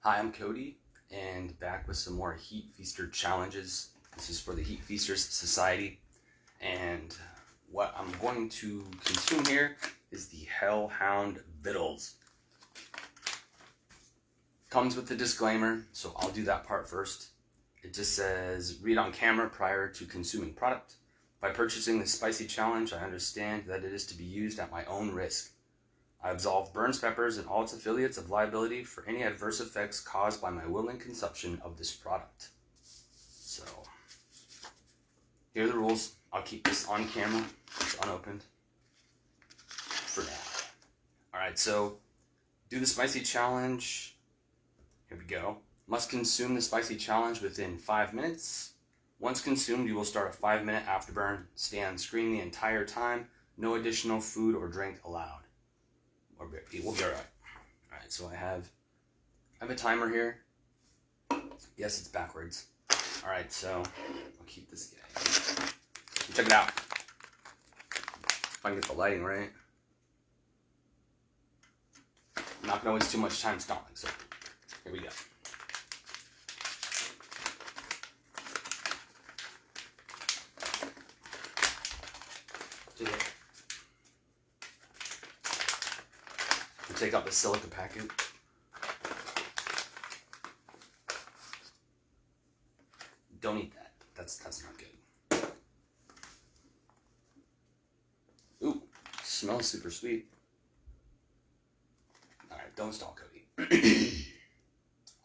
Hi, I'm Cody, and back with some more Heat Feaster challenges. This is for the Heat Feasters Society, and what I'm going to consume here is the Hellhound Vittles. Comes with the disclaimer, so I'll do that part first. It just says, read on camera prior to consuming product. By purchasing the spicy challenge, I understand that it is to be used at my own risk. I absolve Burns Peppers and all its affiliates of liability for any adverse effects caused by my willing consumption of this product. So, here are the rules. I'll keep this on camera. It's unopened for now. Alright, so do the spicy challenge. Here we go. Must consume the spicy challenge within 5 minutes. Once consumed, you will start a 5-minute afterburn. Stay on screen the entire time. No additional food or drink allowed. We'll be alright. Alright, so I have a timer here. Yes, it's backwards. Alright, so I'll keep this guy. Check it out. If I can get the lighting right. I'm not going to waste too much time stalling, so here we go. Take out the silica packet. Don't eat that. That's not good. Ooh, smells super sweet. Alright, don't stall, Cody.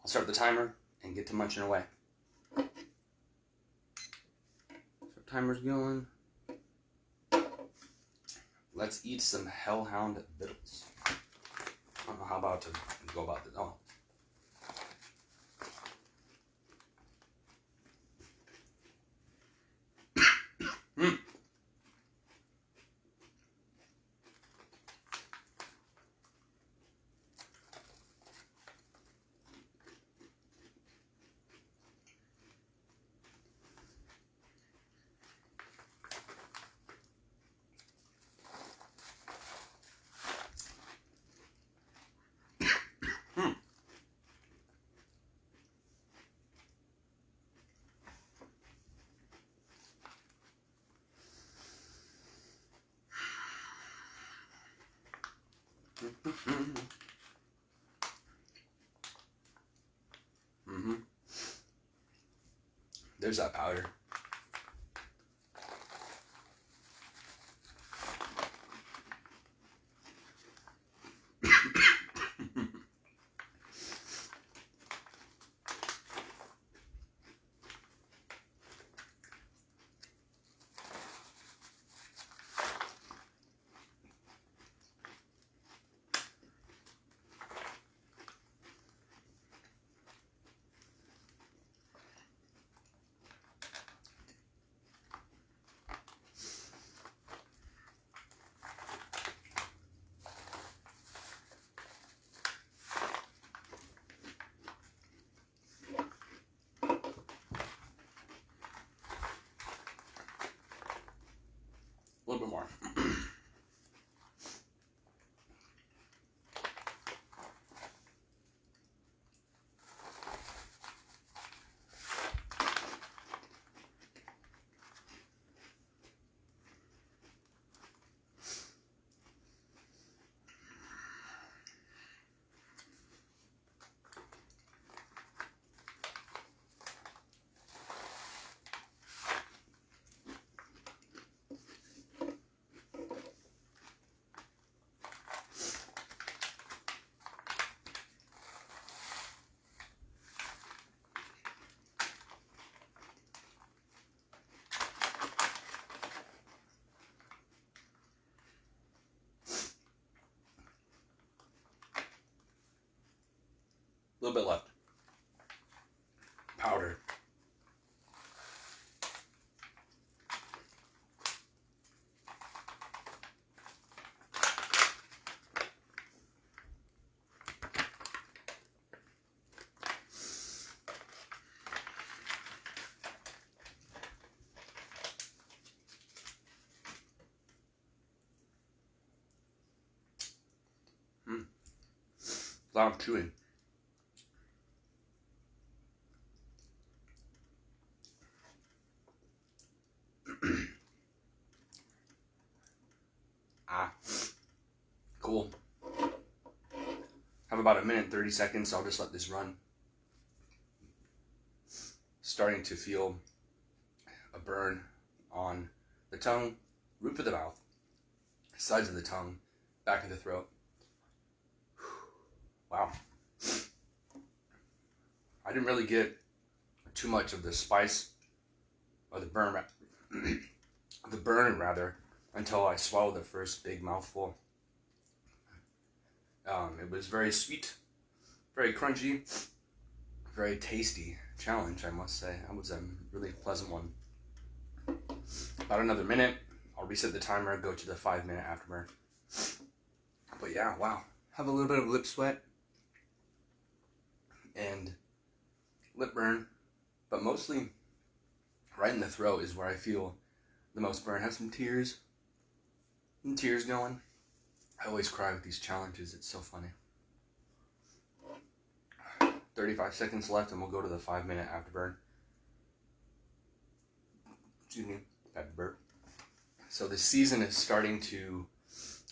I'll start the timer and get to munching away. So timer's going. Let's eat some Hellhound Vittles. I don't know how about to go about this. Oh. There's that powder. A little bit more. A little bit left. Powder. A lot of chewing. Have about a minute and 30 seconds, so I'll just let this run. Starting to feel a burn on the tongue, roof of the mouth, sides of the tongue, back of the throat. Wow. I didn't really get too much of the spice or the burn rather, until I swallowed the first big mouthful. It was very sweet, very crunchy, very tasty challenge, I must say. That was a really pleasant one. About another minute, I'll reset the timer, go to the 5-minute afterburn. But yeah, wow. Have a little bit of lip sweat and lip burn, but mostly right in the throat is where I feel the most burn. Have some tears going. I always cry with these challenges. It's so funny. 35 seconds left and we'll go to the 5-minute afterburn. Excuse me, bad burp. So the season is starting to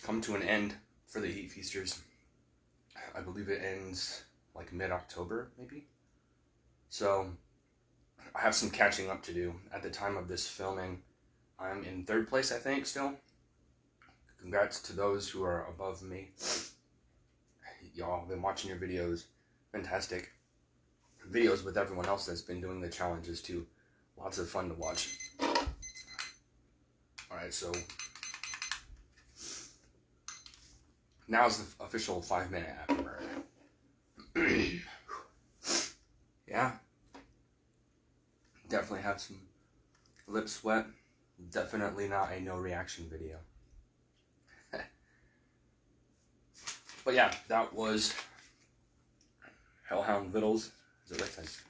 come to an end for the Heat Feasters. I believe it ends like mid-October, maybe. So I have some catching up to do. At the time of this filming, I'm in 3rd place, I think, still. Congrats to those who are above me. Y'all have been watching your videos. Fantastic. Videos with everyone else that's been doing the challenges too. Lots of fun to watch. Alright, so now's the official 5-minute afterburn. Yeah. Definitely have some lip sweat. Definitely not a no reaction video. But yeah, that was Hellhound Vittles. Is it right?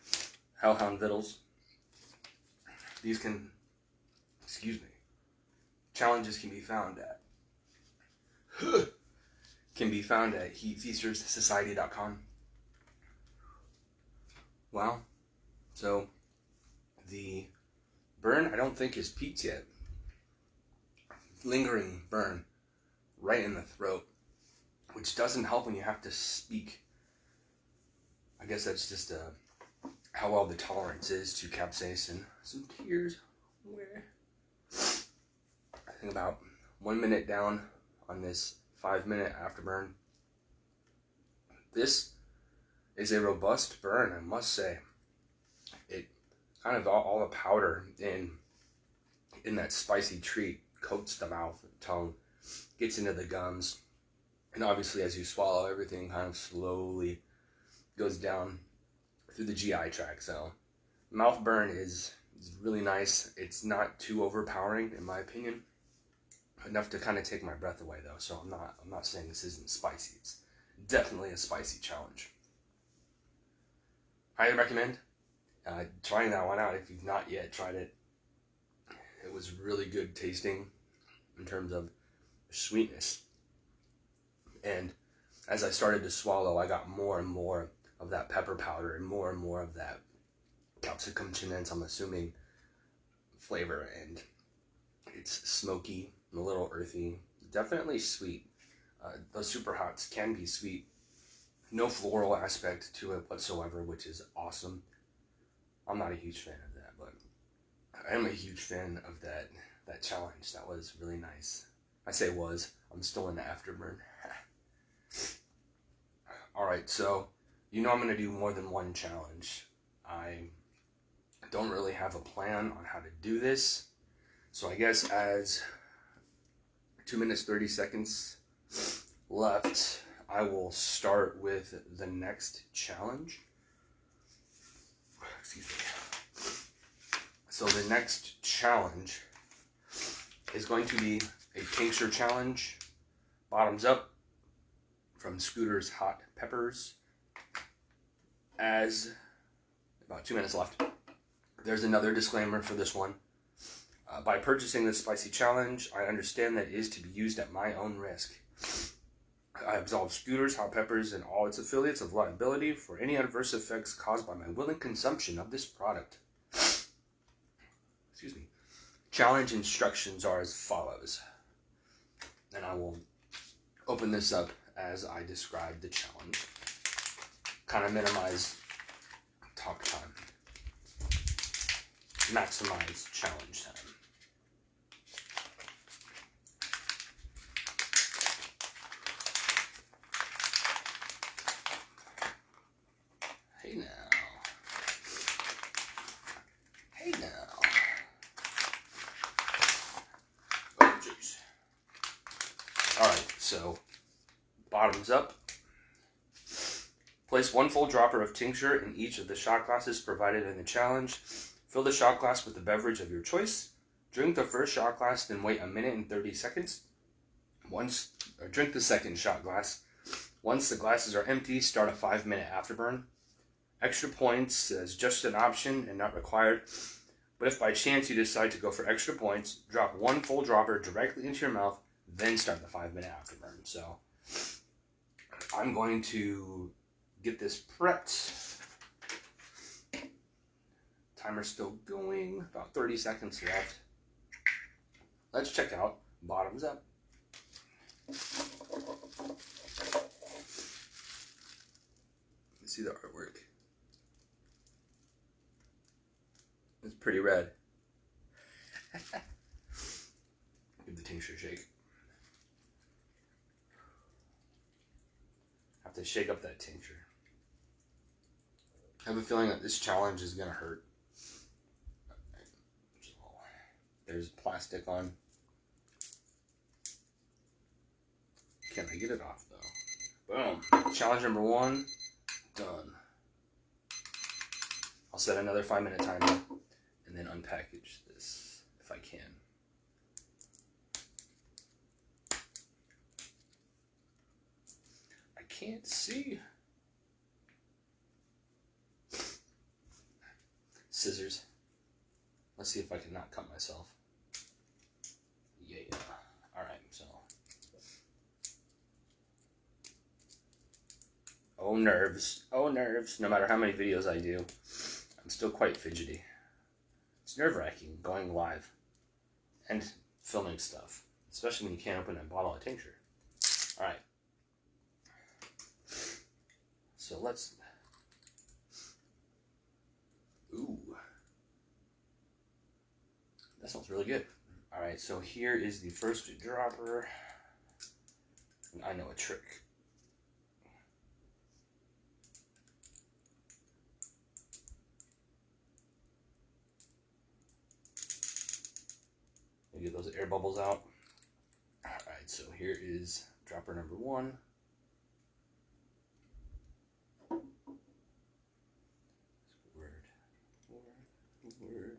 Hellhound Vittles. These challenges can be found at heatfeasterssociety.com. Wow. So the burn I don't think is peaked yet. Lingering burn right in the throat, which doesn't help when you have to speak. I guess that's just how well the tolerance is to capsaicin. Some tears. I think about 1 minute down on this 5-minute afterburn. This is a robust burn, I must say. It kind of all the powder in that spicy treat coats the mouth, the tongue, gets into the gums, and obviously as you swallow, everything kind of slowly goes down through the GI tract. So mouth burn is really nice. It's not too overpowering in my opinion. Enough to kind of take my breath away though. So I'm not saying this isn't spicy. It's definitely a spicy challenge. Highly recommend trying that one out if you've not yet tried it. It was really good tasting in terms of sweetness. And as I started to swallow, I got more and more of that pepper powder and more of that capsicum chinense, I'm assuming, flavor. And it's smoky, a little earthy, definitely sweet. Those super hots can be sweet. No floral aspect to it whatsoever, which is awesome. I'm not a huge fan of that, but I am a huge fan of that challenge. That was really nice. I say was. I'm still in the afterburn. Alright, so you know I'm going to do more than one challenge. I don't really have a plan on how to do this. So I guess as 2 minutes 30 seconds left, I will start with the next challenge. Excuse me. So the next challenge is going to be a tincture challenge, bottoms up, from Scooter's Hot Peppers. As about 2 minutes left. There's another disclaimer for this one. By purchasing this spicy challenge, I understand that it is to be used at my own risk. I absolve Scooter's Hot Peppers and all its affiliates of liability for any adverse effects caused by my willing consumption of this product. Excuse me. Challenge instructions are as follows. And I will open this up as I describe the challenge. kind of minimize talk time, maximize challenge time. Hey now. Hey now. Oh, jeez. Alright, so bottoms up. Place one full dropper of tincture in each of the shot glasses provided in the challenge. Fill the shot glass with the beverage of your choice. Drink the first shot glass, then wait 1 minute and 30 seconds. Drink the second shot glass. Once the glasses are empty, start a 5-minute afterburn. Extra points is just an option and not required. But if by chance you decide to go for extra points, drop one full dropper directly into your mouth, then start the 5-minute afterburn. So I'm going to get this prepped. Timer's still going, about 30 seconds left. Let's check out bottoms up. Let's see the artwork. It's pretty red. Give the tincture a shake. Have to shake up that tincture. I have a feeling that this challenge is gonna hurt. There's plastic on. Can I get it off though? Boom. Challenge number 1, done. I'll set another 5-minute timer and then unpackage this if I can. I can't see. Scissors. Let's see if I can not cut myself. Yeah. Alright, so. Oh, nerves. Oh, nerves. No matter how many videos I do, I'm still quite fidgety. It's nerve-wracking going live and filming stuff, especially when you can't open a bottle of tincture. Alright. So let's... Ooh. That smells really good. Alright, so here is the first dropper. And I know a trick. Get those air bubbles out. Alright, so here is dropper number 1. Word.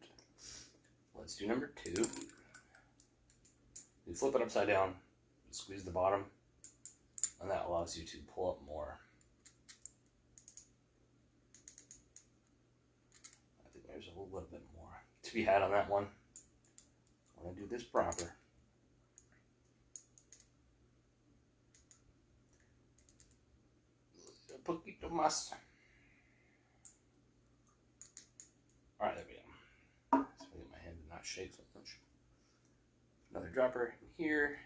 Let's do number 2. You flip it upside down, squeeze the bottom, and that allows you to pull up more. I think there's a little bit more to be had on that one. I'm going to do this proper. Un poquito más. Alright, there we go. So I get my hand to not shake so much. Another dropper here.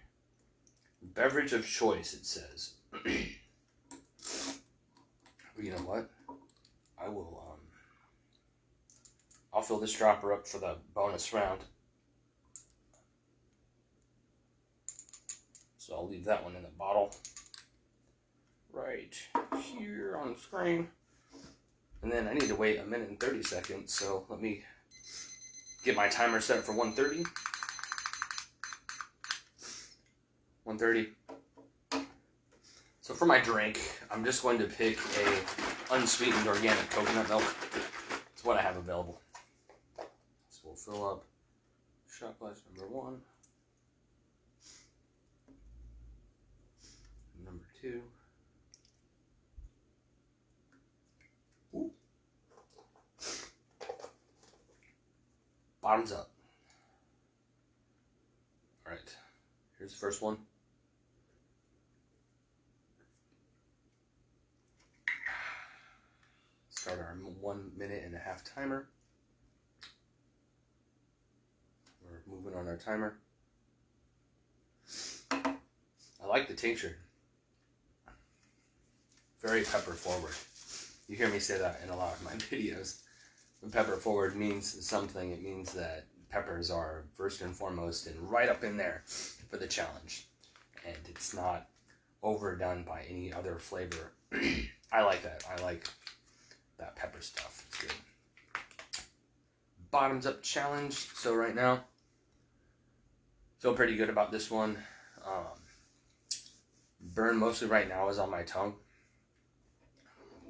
Beverage of choice, it says. You know what? I will, I'll fill this dropper up for the bonus round. So I'll leave that one in the bottle right here on the screen. And then I need to wait 1 minute and 30 seconds, so let me get my timer set for 1:30. 1:30. So for my drink, I'm just going to pick a unsweetened organic coconut milk. It's what I have available. So we'll fill up shot glass number 1. Number 2. Ooh. Bottoms up. Alright, here's the first one. Start our 1.5 minute timer. We're moving on our timer. I like the tincture. Very pepper forward. You hear me say that in a lot of my videos. When pepper forward means something, it means that peppers are first and foremost and right up in there for the challenge. And it's not overdone by any other flavor. I like that. I like that pepper stuff. It's good. Bottoms up challenge. So right now, feel pretty good about this one. Burn mostly right now is on my tongue.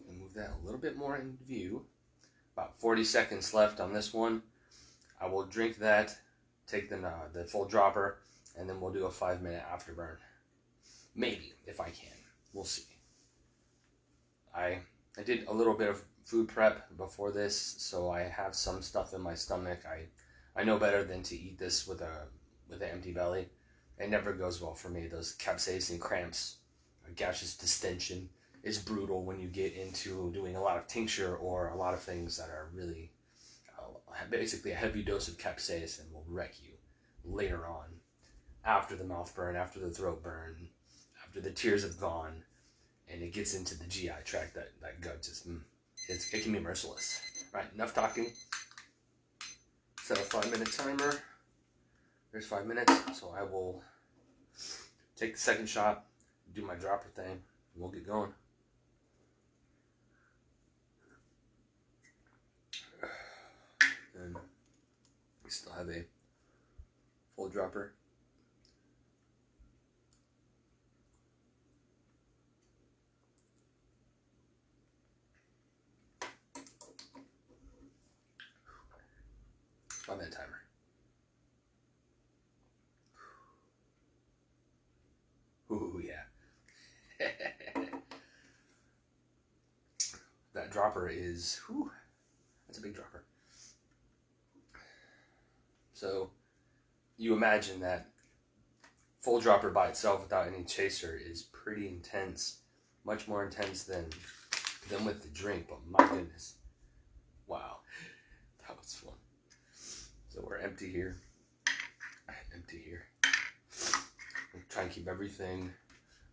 I'll move that a little bit more in view. About 40 seconds left on this one. I will drink that, take the full dropper, and then we'll do a 5-minute afterburn. Maybe, if I can. We'll see. I did a little bit of food prep before this, so I have some stuff in my stomach. I know better than to eat this with an empty belly. It never goes well for me. Those capsaicin cramps, gaseous distension is brutal when you get into doing a lot of tincture or a lot of things that are really basically a heavy dose of capsaicin will wreck you later on, after the mouth burn, after the throat burn, after the tears have gone, and it gets into the GI tract. That gut just it can be merciless. Right, enough talking. Set a 5-minute timer. There's 5 minutes, so I will take the second shot, do my dropper thing, and we'll get going. And we still have a full dropper. On that timer. Ooh, yeah. That dropper is, whew, that's a big dropper. So you imagine that full dropper by itself without any chaser is pretty intense. Much more intense than with the drink, but my goodness. Wow. That was fun. So we're empty here. Empty here. We'll try and keep everything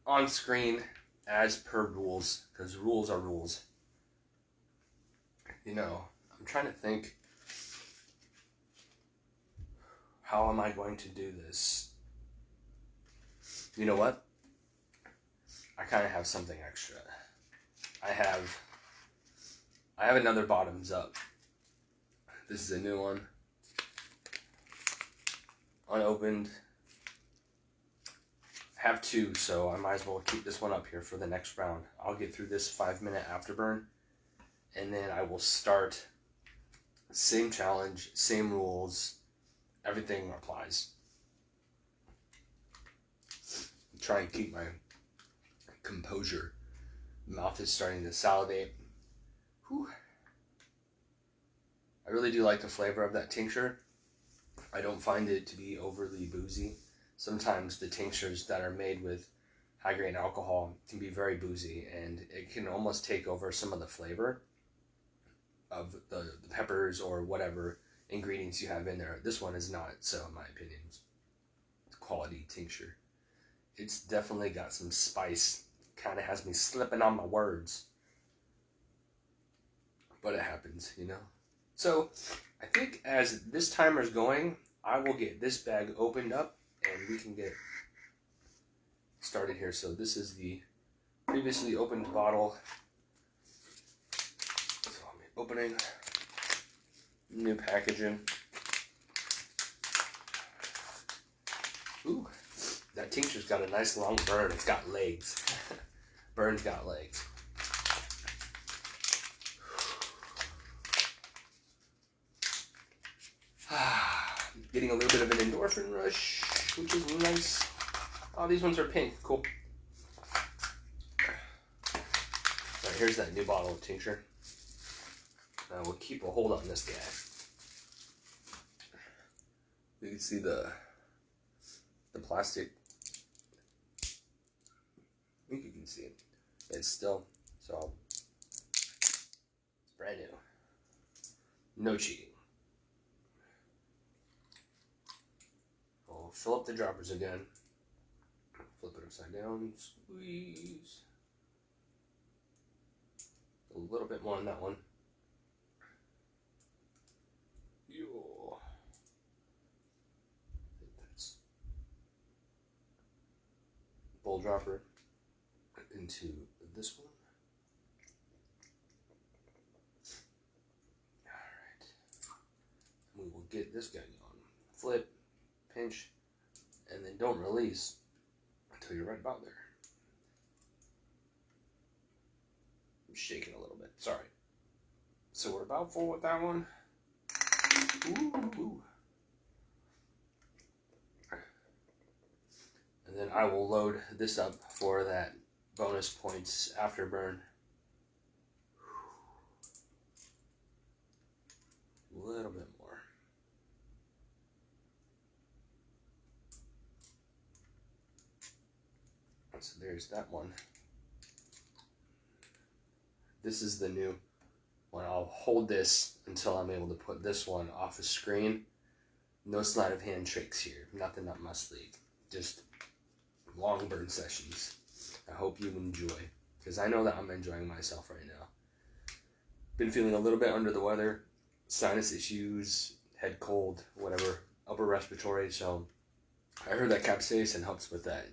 on screen as per rules, because rules are rules. You know, I'm trying to think, how am I going to do this? You know what? I kind of have something extra. I have another bottoms up. This is a new one. Unopened. I have two, so I might as well keep this one up here for the next round. I'll get through this 5-minute afterburn, and then I will start. Same challenge, same rules, everything applies. Try and keep my composure. Mouth is starting to salivate. Whew. I really do like the flavor of that tincture. I don't find it to be overly boozy. Sometimes the tinctures that are made with high-grain alcohol can be very boozy, and it can almost take over some of the flavor of the peppers or whatever ingredients you have in there. This one is not, so in my opinion, it's quality tincture. It's definitely got some spice. Kind of has me slipping on my words. But it happens, you know. So, I think as this timer's going, I will get this bag opened up and we can get started here. So this is the previously opened bottle. So I'm opening new packaging. Ooh, that tincture's got a nice long burn. It's got legs. Burn's got legs. Getting a little bit of an endorphin rush, which is nice. Oh, these ones are pink. Cool. Alright, here's that new bottle of tincture. Now we'll keep a hold on this guy. You can see the plastic. I think you can see it. It's still, so it's brand new. No cheating. I'll fill up the droppers again. Flip it upside down. Squeeze. A little bit more on that one. Yo. I think that's bowl dropper into this one. Alright. We will get this guy going. Flip, pinch, and then don't release until you're right about there. I'm shaking a little bit. Sorry. So we're about full with that one. Ooh. And then I will load this up for that bonus points afterburn. A little bit more. So there's that one. This is the new one. I'll hold this until I'm able to put this one off the screen. No sleight of hand tricks here. Nothing up my sleeve. Just long burn sessions. I hope you enjoy, because I know that I'm enjoying myself right now. Been feeling a little bit under the weather. Sinus issues, head cold, whatever, upper respiratory. So I heard that capsaicin helps with that,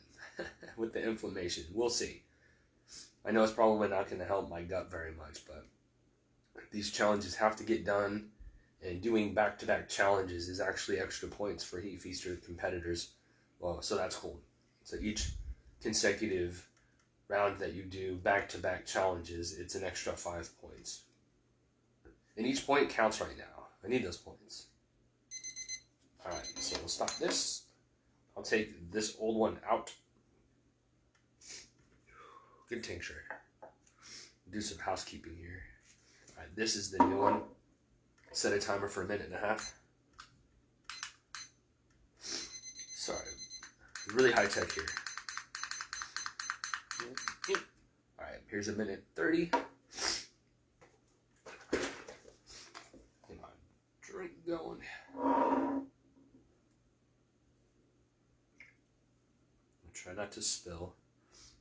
with the inflammation. We'll see. I know it's probably not going to help my gut very much, but these challenges have to get done, and doing back-to-back challenges is actually extra points for Heat Feaster competitors. Well, so that's cool. So each consecutive round that you do back-to-back challenges, it's an extra 5 points. And each point counts right now. I need those points. Alright, so we'll stop this. I'll take this old one out. Good tincture. Do some housekeeping here. Alright, this is the new one. Set a timer for 1.5 minutes. Sorry. Really high tech here. Alright, here's 1:30. Get my drink going. I'll try not to spill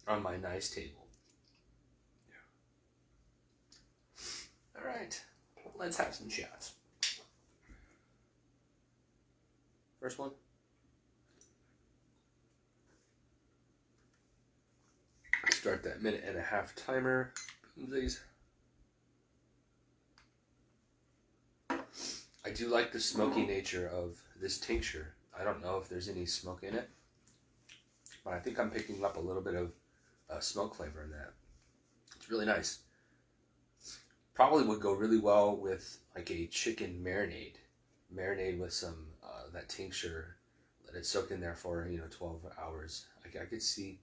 on my nice table. Alright, let's have some shots. First one. Start that 1.5 minute timer. Boomsies. I do like the smoky nature of this tincture. I don't know if there's any smoke in it, but I think I'm picking up a little bit of smoke flavor in that. It's really nice. Probably would go really well with like a chicken marinade. Marinade with some that tincture. Let it soak in there for 12 hours. I could see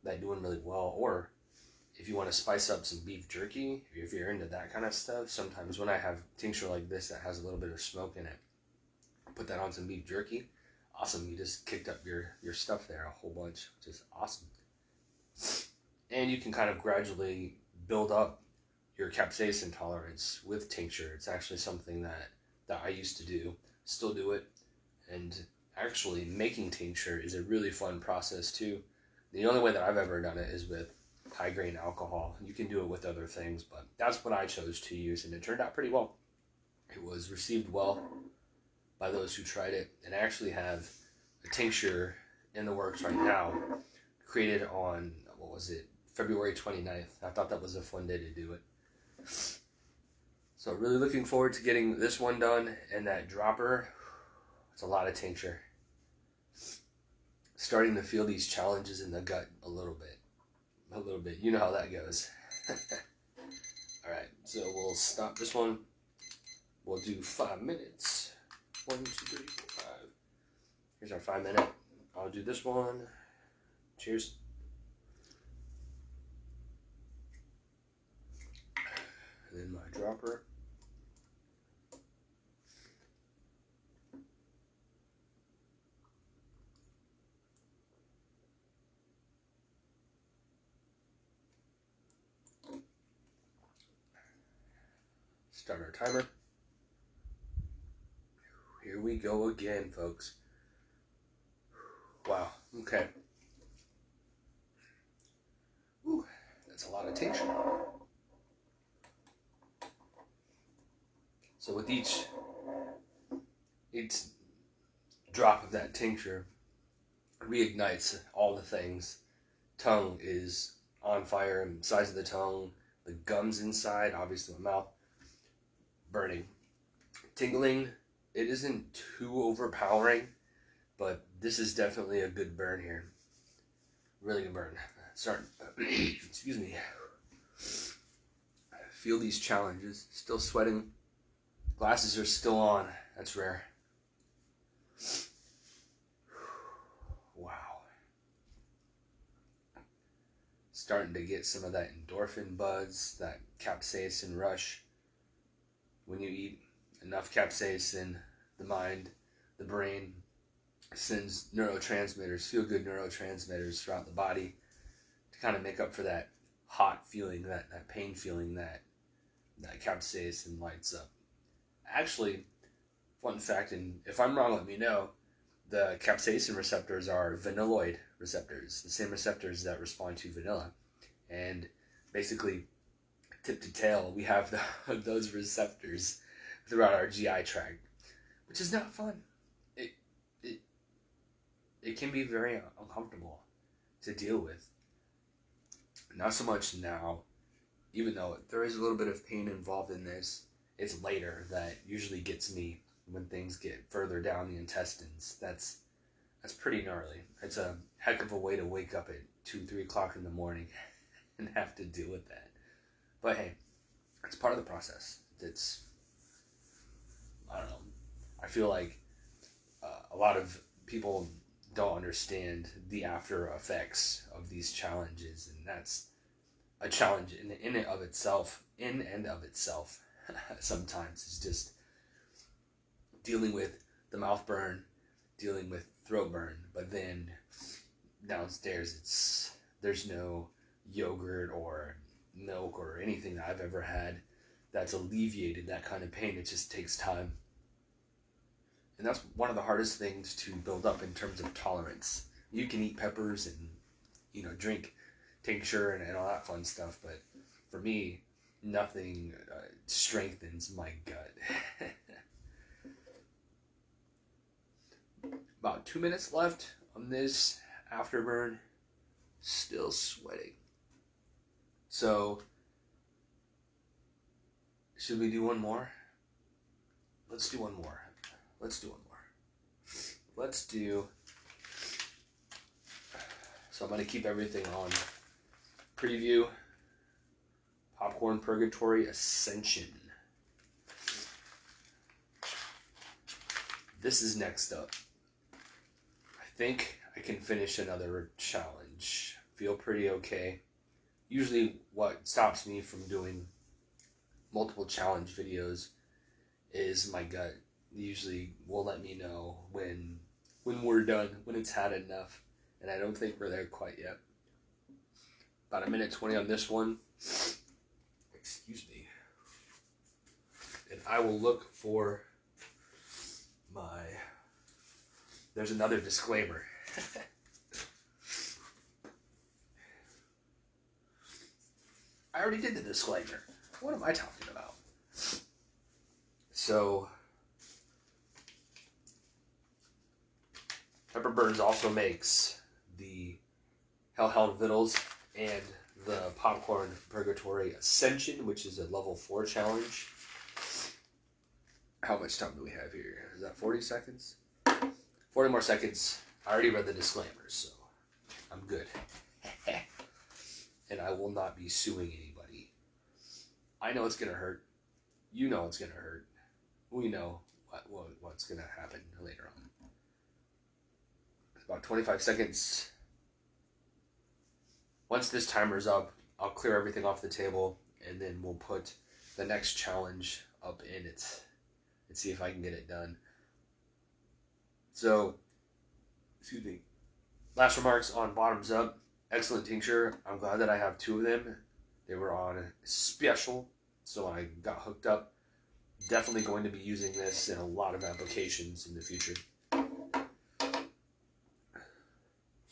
that doing really well. Or if you want to spice up some beef jerky, if you're into that kind of stuff, sometimes when I have tincture like this that has a little bit of smoke in it, put that on some beef jerky. Awesome, you just kicked up your stuff there a whole bunch, which is awesome. And you can kind of gradually build up your capsaicin tolerance with tincture. It's actually something that I used to do, still do it, and actually making tincture is a really fun process too. The only way that I've ever done it is with high grain alcohol. You can do it with other things, but that's what I chose to use, and it turned out pretty well. It was received well by those who tried it, and I actually have a tincture in the works right now, created on, what was it, February 29th. I thought that was a fun day to do it. So really looking forward to getting this one done, and that dropper. It's a lot of tincture. Starting to feel these challenges in the gut a little bit. You know how that goes. Alright, so we'll stop this one. We'll do 5 minutes. 1, 2, 3, 4, 5. Here's our 5 minute. I'll do this one. Cheers. And then my dropper. Start our timer. Here we go again, folks. Wow, okay. Ooh, that's a lot of tincture. So with each drop of that tincture reignites all the things. Tongue is on fire, and size of the tongue, the gums inside, obviously my mouth, burning. Tingling, it isn't too overpowering, but this is definitely a good burn here. Really good burn. Excuse me. Feel these challenges. Still sweating. Glasses are still on. That's rare. Wow. Starting to get some of that endorphin buzz, that capsaicin rush. When you eat enough capsaicin, the mind, the brain sends neurotransmitters, feel-good neurotransmitters throughout the body to kind of make up for that hot feeling, that pain feeling that capsaicin lights up. Actually, fun fact, and if I'm wrong, let me know, the capsaicin receptors are vanilloid receptors, the same receptors that respond to vanilla. And basically, tip to tail, we have those receptors throughout our GI tract, which is not fun. It can be very uncomfortable to deal with. Not so much now, even though there is a little bit of pain involved in this. It's later that usually gets me when things get further down the intestines. That's pretty gnarly. It's a heck of a way to wake up at 2-3 o'clock in the morning and have to deal with that. But hey, it's part of the process. I don't know. I feel like a lot of people don't understand the after effects of these challenges, and that's a challenge in and of itself. Sometimes it's just dealing with the mouth burn, dealing with throat burn, but then downstairs there's no yogurt or milk or anything that I've ever had that's alleviated that kind of pain. It just takes time. And that's one of the hardest things to build up in terms of tolerance. You can eat peppers and, drink tincture and all that fun stuff, but for me, nothing strengthens my gut. About 2 minutes left on this afterburn. Still sweating. So, should we do one more? Let's do one more. So I'm going to keep everything on preview. Popcorn Purgatory Ascension. This is next up. I think I can finish another challenge. Feel pretty okay. Usually what stops me from doing multiple challenge videos is my gut. Usually will let me know when we're done, when it's had enough. And I don't think we're there quite yet. About 1:20 on this one. Excuse me. And I will look for there's another disclaimer. I already did the disclaimer. What am I talking about? So, Pepper Burns also makes the Hellhound Vittles and the Popcorn Purgatory Ascension, which is a level 4 challenge. How much time do we have here? Is that 40 seconds? 40 more seconds. I already read the disclaimers, so I'm good. And I will not be suing anybody. I know it's going to hurt. You know it's going to hurt. We know what's going to happen later on. It's about 25 seconds. Once this timer's up, I'll clear everything off the table, and then we'll put the next challenge up in it and see if I can get it done. So, excuse me. Last remarks on bottoms up. Excellent tincture. I'm glad that I have 2 of them. They were on special, so I got hooked up. Definitely going to be using this in a lot of applications in the future. So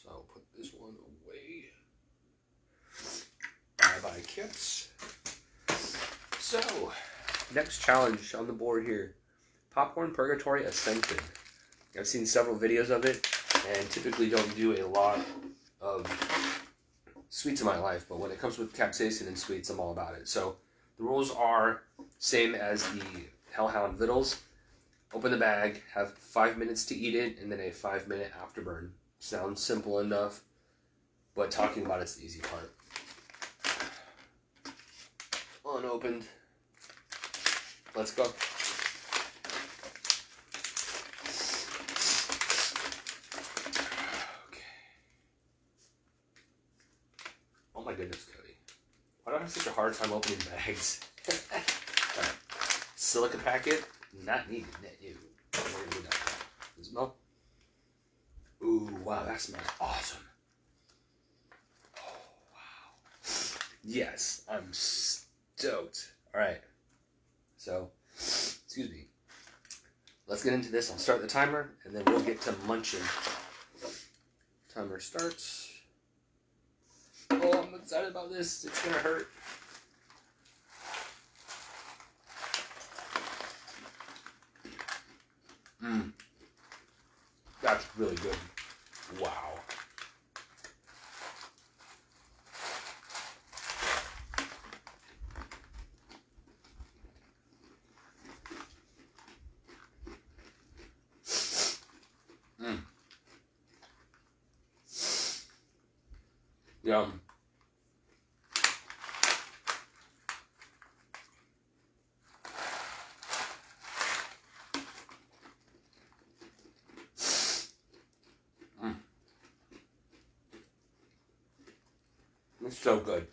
I'll put this one away. Bye-bye, Kips. So, Next challenge on the board here. Popcorn Purgatory Ascension. I've seen several videos of it, and typically don't do a lot of sweets in my life, but when it comes with capsaicin and sweets, I'm all about it. So the rules are same as the Hellhound Vittles. Open the bag, have 5 minutes to eat it, and then a 5-minute afterburn. Sounds simple enough, but talking about it's the easy part. Unopened. Let's go. Okay. Oh my goodness, Cody. Why do I have such a hard time opening bags? Alright. Silica packet, not needed, net new. We're gonna do that. Does it smell? Ooh, wow, that smells awesome. Oh, wow. Yes, I'm stoked. Alright. So, excuse me. Let's get into this. I'll start the timer, and then we'll get to munching. Timer starts. Oh, I'm excited about this. It's gonna hurt. That's really good. Wow. Yum. It's so good.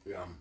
Yum.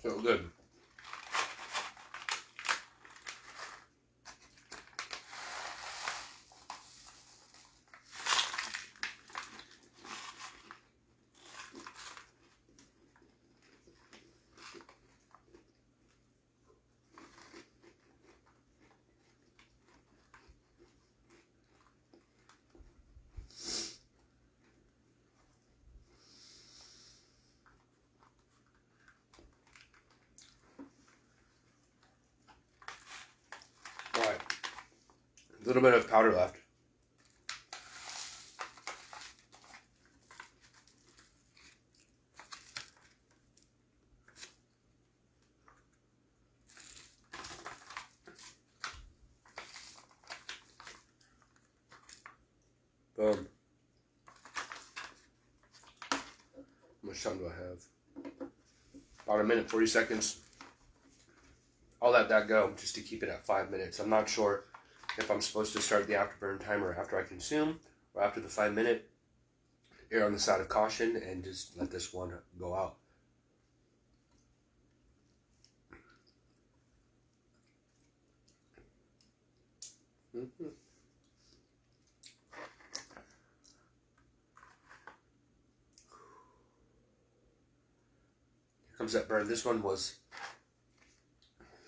So good. Alright. A little bit of powder left. Boom. How much time do I have? About 1 minute, 40 seconds. I'll let that go just to keep it at 5 minutes. I'm not sure if I'm supposed to start the afterburn timer after I consume or after the 5 minute. Err on the side of caution and just let this one go out. Here comes that burn. This one was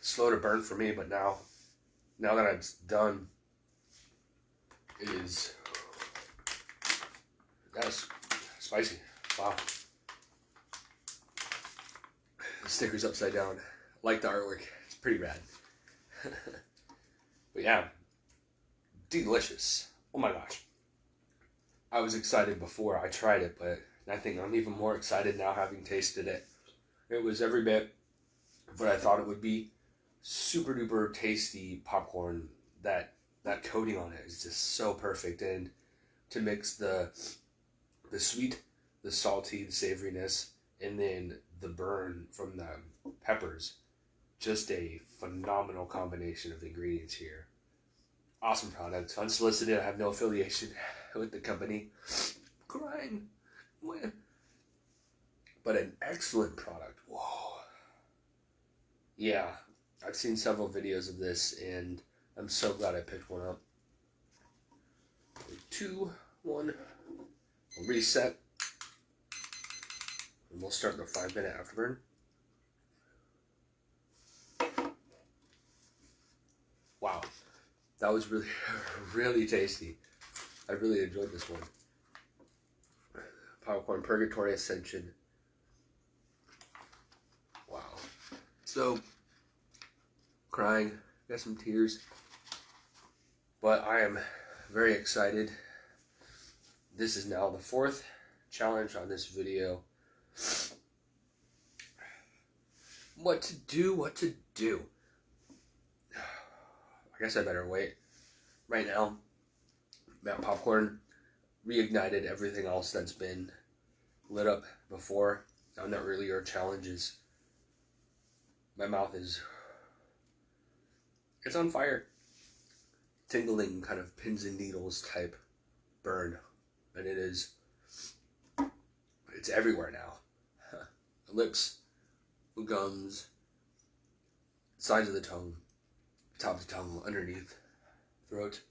slow to burn for me, but now that it's done, it is, that's spicy. Wow. The sticker's upside down. I like the artwork. It's pretty rad. But yeah, delicious. Oh my gosh. I was excited before I tried it, but I think I'm even more excited now having tasted it. It was every bit of what I thought it would be. Super duper tasty popcorn. That coating on it is just so perfect. And to mix the sweet, the salty, the savoriness, and then the burn from the peppers. Just a phenomenal combination of ingredients here. Awesome product. Unsolicited. I have no affiliation with the company. Crying. But an excellent product. Whoa. Yeah. I've seen several videos of this, and I'm so glad I picked one up. 2, 1. We'll reset. And we'll start the 5-minute afterburn. Wow. That was really, really tasty. I really enjoyed this one. Popcorn Purgatory Ascension. Wow. So, crying. Got some tears. But I am very excited. This is now the 4th challenge on this video. What to do. I guess I better wait. Right now, that popcorn reignited everything else that's been lit up before on the earlier challenges. My mouth is, it's on fire. Tingling, kind of pins and needles type burn. And it is, it's everywhere now. The lips, the gums, sides of the tongue, top of the tongue, underneath, throat.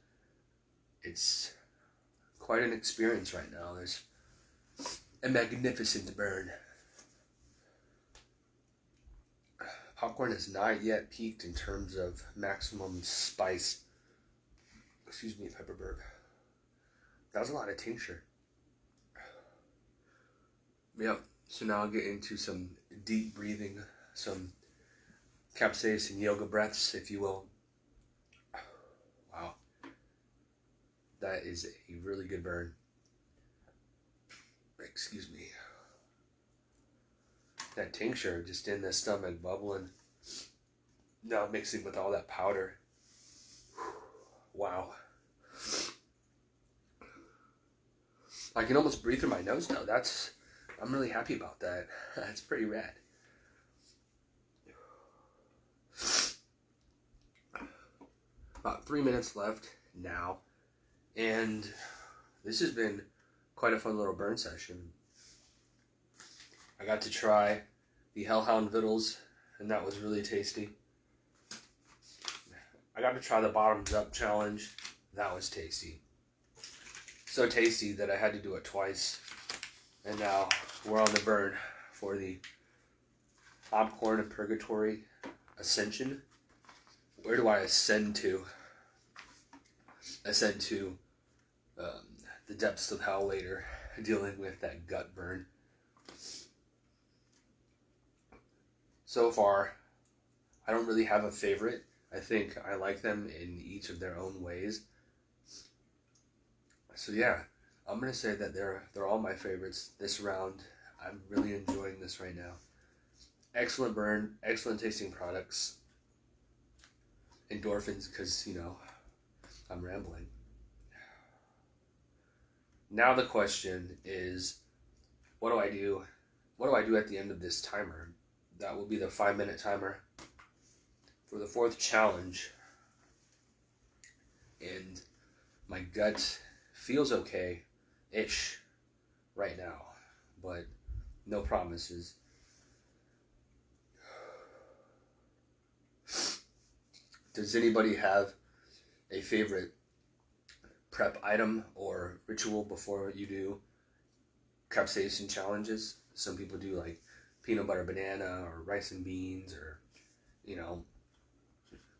It's quite an experience right now. There's a magnificent burn. Popcorn has not yet peaked in terms of maximum spice. Excuse me, pepper burp. That was a lot of tincture. Yep, so now I'll get into some deep breathing, some capsaicin yoga breaths, if you will. Wow. That is a really good burn. Excuse me. That tincture just in the stomach bubbling. Now mixing with all that powder. Wow. I can almost breathe through my nose now. I'm really happy about that. That's pretty rad. About 3 minutes left now. And this has been quite a fun little burn session. I got to try the Hellhound Vittles, and that was really tasty. I got to try the bottoms up challenge. That was tasty. So tasty that I had to do it twice. And now we're on the burn for the popcorn and Purgatory Ascension. Where do I ascend to? Ascend to the depths of hell later, dealing with that gut burn. So far, I don't really have a favorite. I think I like them in each of their own ways. So yeah, I'm gonna say that they're all my favorites this round. I'm really enjoying this right now. Excellent burn, excellent tasting products. Endorphins, because I'm rambling. Now the question is, what do I do? What do I do at the end of this timer? That will be the 5-minute timer for the 4th challenge. And my gut feels okay-ish right now, but no promises. Does anybody have a favorite prep item or ritual before you do capsaicin challenges? Some people do like peanut butter banana or rice and beans or,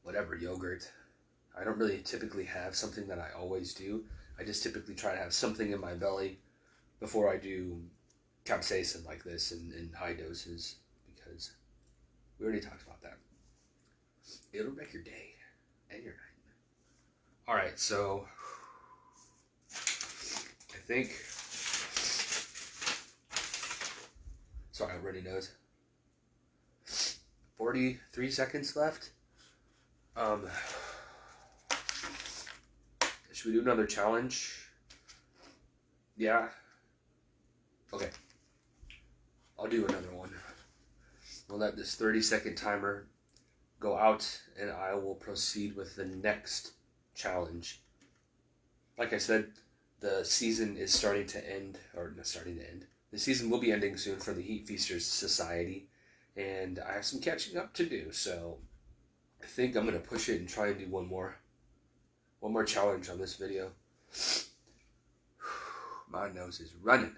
whatever, yogurt. I don't really typically have something that I always do. I just typically try to have something in my belly before I do capsaicin like this in high doses, because we already talked about that. It'll wreck your day and your night. Alright, so I think, sorry, I already knows. 43 seconds left. Should we do another challenge? Yeah. Okay. I'll do another one. We'll let this 30-second timer go out, and I will proceed with the next challenge. Like I said, the season is starting to end, or not starting to end. The season will be ending soon for the Heat Feasters Society, and I have some catching up to do, so I think I'm going to push it and try and do one more challenge on this video. My nose is running.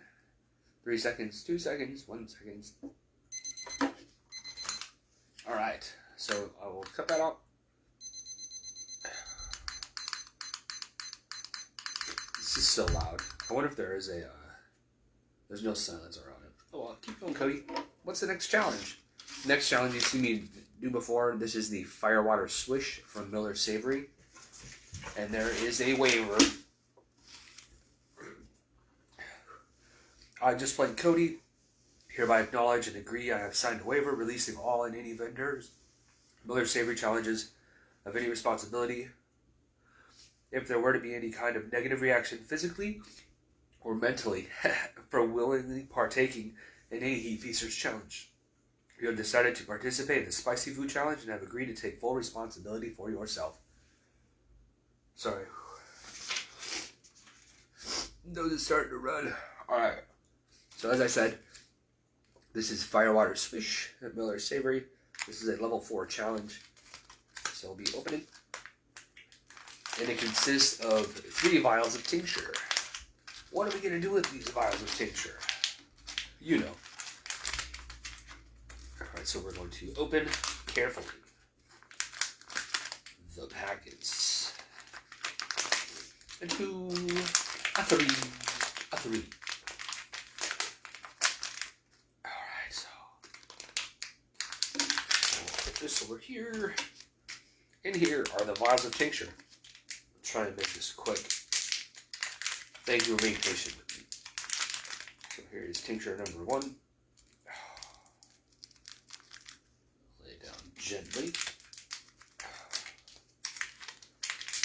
3 seconds, 2 seconds, 1 second. Alright, so I will cut that out. This is so loud. I wonder if there is a, there's no silence around it. Oh well, keep going, Cody. What's the next challenge? Next challenge you see me do before, this is the Firewater Swish from Miller Savory. And there is a waiver. I JustPlainCody hereby acknowledge and agree I have signed a waiver releasing all and any vendors Miller Savory challenges of any responsibility if there were to be any kind of negative reaction physically or mentally for willingly partaking in any Heat Feasters challenge. You have decided to participate in the Spicy Food Challenge and have agreed to take full responsibility for yourself. Sorry. Nose is starting to run. Alright. So as I said, this is Firewater Swish at Miller Savory. This is a level 4 challenge. So I'll be opening. And it consists of 3 vials of tincture. What are we going to do with these vials of tincture? You know. Alright, so we're going to open carefully the packets. A 2, a 3, a 3. Alright, so we'll put this over here. In here are the vials of tincture. I'll try and make this quick. Thank you for being patient with me. So here is tincture number 1. Lay it down gently.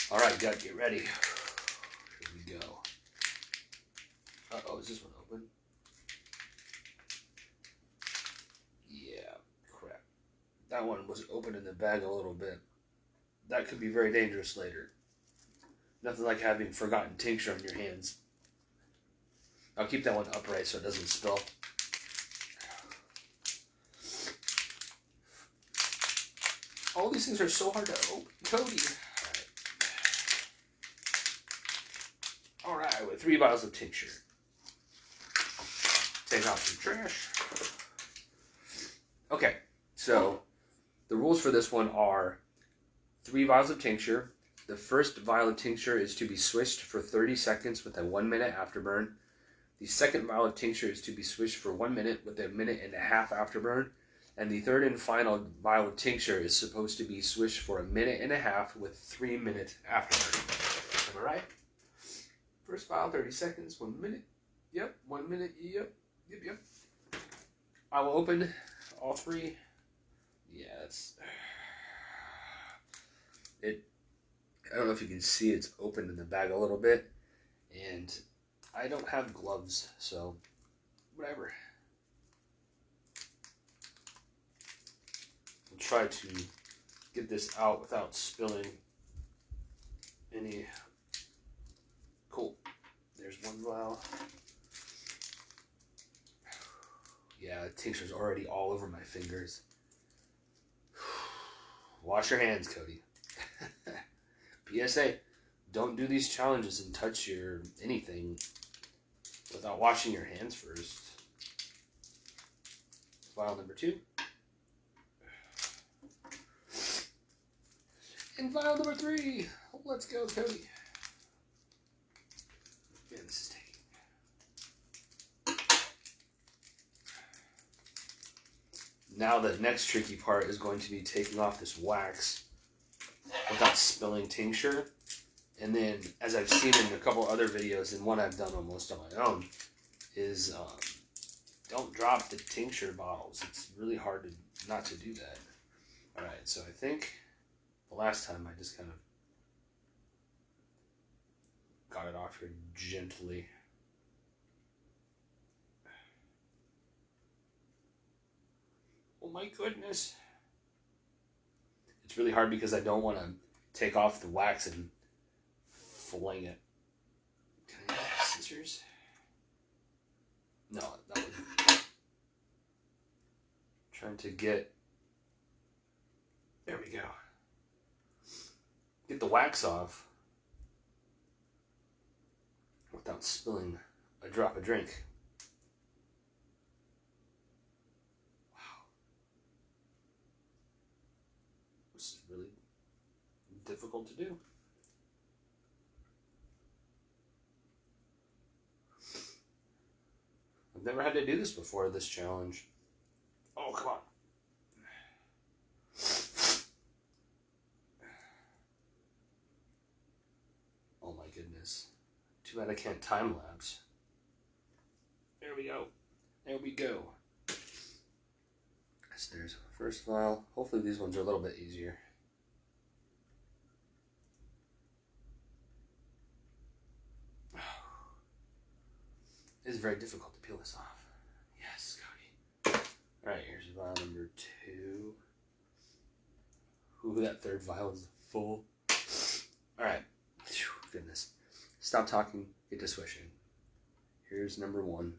Alright, gotta get ready. Here we go. Uh-oh, is this one open? Yeah, crap. That one was open in the bag a little bit. That could be very dangerous later. Nothing like having forgotten tincture on your hands. I'll keep that one upright so it doesn't spill. All these things are so hard to open. Cody. Alright, with 3 vials of tincture. Take off some trash. Okay, so the rules for this one are 3 vials of tincture. The first vial of tincture is to be swished for 30 seconds with a 1-minute afterburn. The second vial of tincture is to be swished for 1 minute with a 1.5 minute afterburn. And the third and final vial of tincture is supposed to be swished for 1.5 minutes with 3-minute afterburn. Am I right? First vial, 30 seconds, 1 minute. Yep, 1 minute. Yep. I will open all 3. Yeah, that's it. I don't know if you can see it's open in the bag a little bit, and I don't have gloves, so whatever. I'll try to get this out without spilling any. Cool. There's one vial. Yeah, tincture's already all over my fingers. Wash your hands, Cody. PSA, don't do these challenges and touch your anything without washing your hands first. Vial number 2. And vial number 3. Let's go, Cody. Man, this is taking. Now the next tricky part is going to be taking off this wax without spilling tincture. And then, as I've seen in a couple other videos, and one I've done almost on my own, is don't drop the tincture bottles. It's really hard not to do that. Alright, so I think the last time I just kind of got it off here gently. Oh my goodness. It's really hard because I don't want to take off the wax and fling it. Can I use scissors? No, that would. Trying to get. There we go. Get the wax off without spilling a drop of drink. Wow. This is really difficult to do. I've never had to do this before, this challenge. Oh, come on. Oh my goodness. Too bad I can't time lapse. There we go. There we go. So there's our first vial. Hopefully these ones are a little bit easier. It is very difficult to peel this off. Yes, Cody. Alright, here's vial number 2. Ooh, that third vial is full. Alright. Goodness. Stop talking, get to swishing. Here's number 1.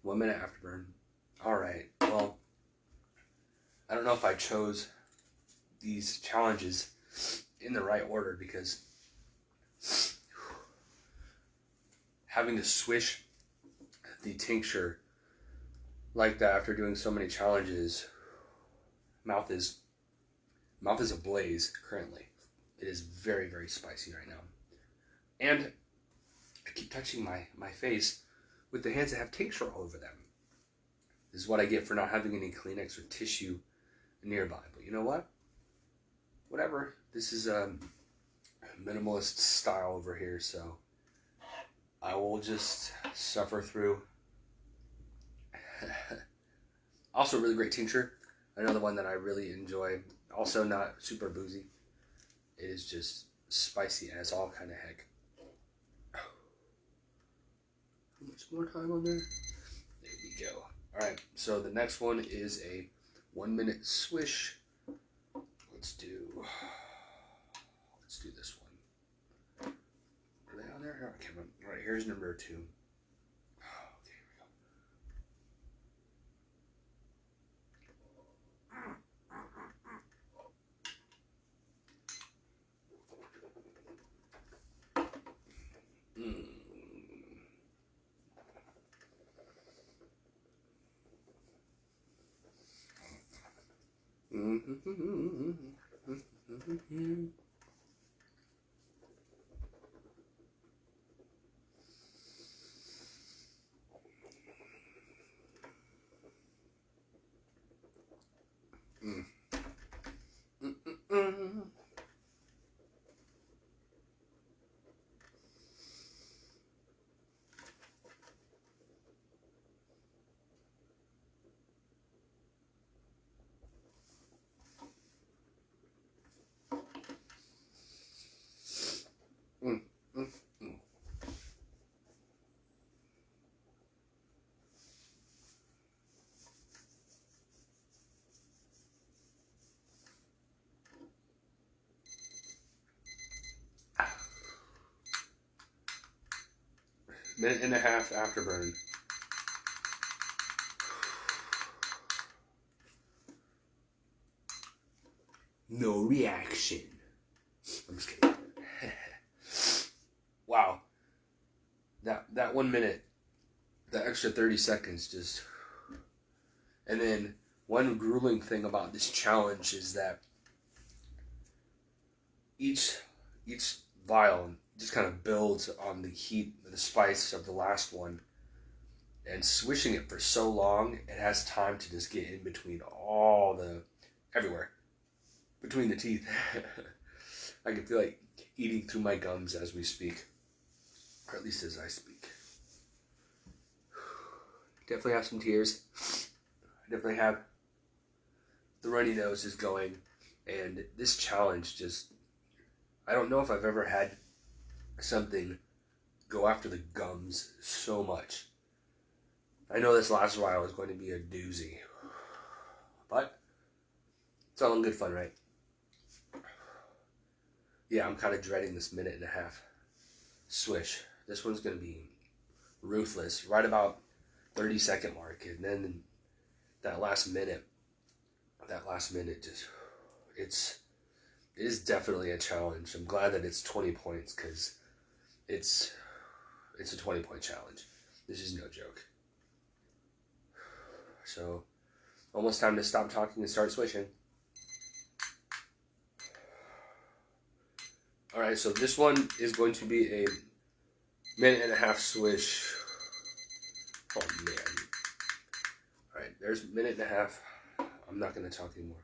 One minute afterburn. Alright, well, I don't know if I chose these challenges in the right order because having to swish the tincture like that after doing so many challenges, mouth is ablaze currently. It is very, very spicy right now. And I keep touching my face with the hands that have tincture all over them. This is what I get for not having any Kleenex or tissue nearby. But you know what? Whatever. This is a minimalist style over here, so I will just suffer through. Also, really great tincture. Another one that I really enjoy. Also not super boozy. It is just spicy as all kind of heck. How much more time on there? There we go. Alright, so the next one is a 1 minute swish. Let's do this one. Are they on there? Okay, alright, here's number 2. Minute and a half afterburn. No reaction. I'm just kidding. Wow. That 1 minute, that extra 30 seconds just... And then one grueling thing about this challenge is that each vial just kind of builds on the heat, the spice of the last one. And swishing it for so long, it has time to just get in between everywhere. Between the teeth. I can feel like eating through my gums as we speak. Or at least as I speak. Definitely have some tears. I definitely have the runny nose is going. And this challenge just... I don't know if I've ever had something go after the gums so much. I know this last vial is going to be a doozy. But it's all in good fun, right? Yeah, I'm kind of dreading this minute and a half swish. This one's going to be ruthless. Right about 30-second mark. And then that last minute just... It is definitely a challenge. I'm glad that it's 20 points because it's a 20-point challenge. This is no joke. So, almost time to stop talking and start swishing. Alright, so this one is going to be a minute and a half swish. Oh man. Alright, there's a minute and a half. I'm not going to talk anymore.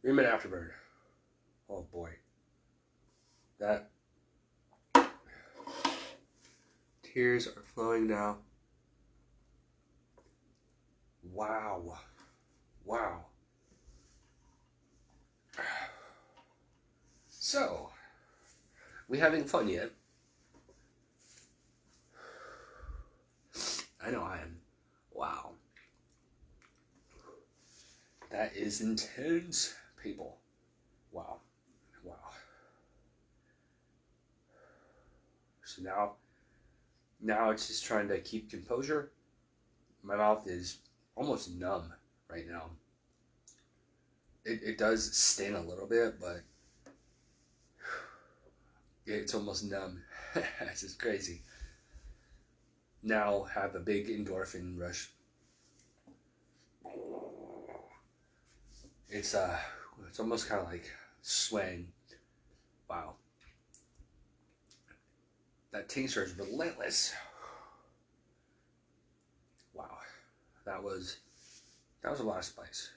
Three-minute afterburn. Oh boy. That... Tears are flowing now. Wow. Wow. So, we having fun yet? I know I am. Wow. That is intense, people. Wow. Wow. So now it's just trying to keep composure. My mouth is almost numb right now. It does sting a little bit, but it's almost numb. It's just crazy. Now have a big endorphin rush. It's almost kind of like swaying. Wow. That tincture is relentless. Wow. That was a lot of spice.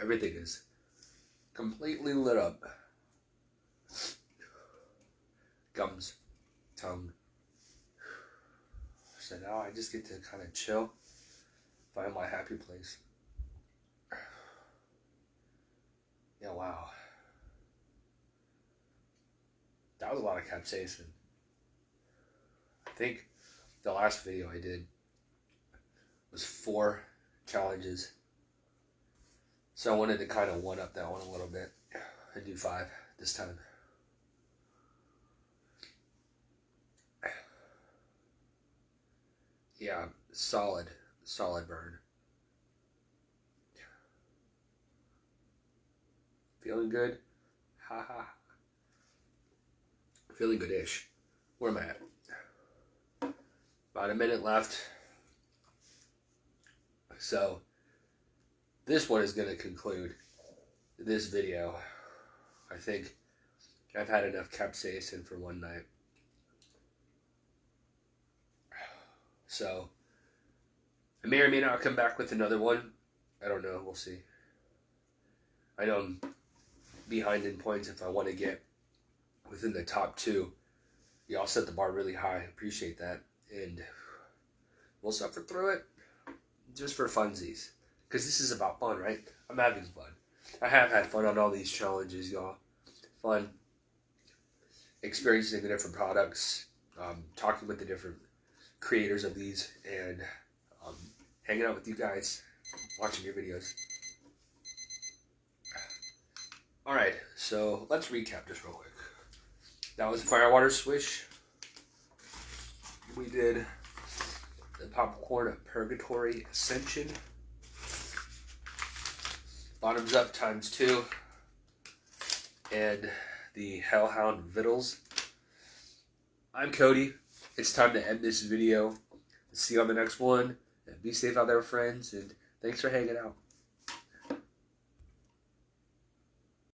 Everything is completely lit up. Gums. tongue. So now I just get to kind of chill, find my happy place. Yeah, wow. That was a lot of capsaicin. I think the last video I did was 4 challenges. So I wanted to kind of one up that one a little bit and do 5 this time. Yeah, solid burn. Feeling good? Ha ha. Feeling good-ish. Where am I at? About a minute left. So, this one is going to conclude this video. I think I've had enough capsaicin for one night. So, I may or may not come back with another one. I don't know. We'll see. I know I'm behind in points if I want to get within the top 2. Y'all set the bar really high. Appreciate that. And we'll suffer through it just for funsies. Because this is about fun, right? I'm having fun. I have had fun on all these challenges, y'all. Fun. Experiencing the different products. Talking with the different creators of these. And hanging out with you guys. Watching your videos. Alright, so let's recap just real quick. That was Firewater Swish. We did the popcorn Purgatory Ascension. Bottoms up ×2. And the Hellhound Vittles. I'm Cody. It's time to end this video. See you on the next one. And be safe out there, friends. And thanks for hanging out.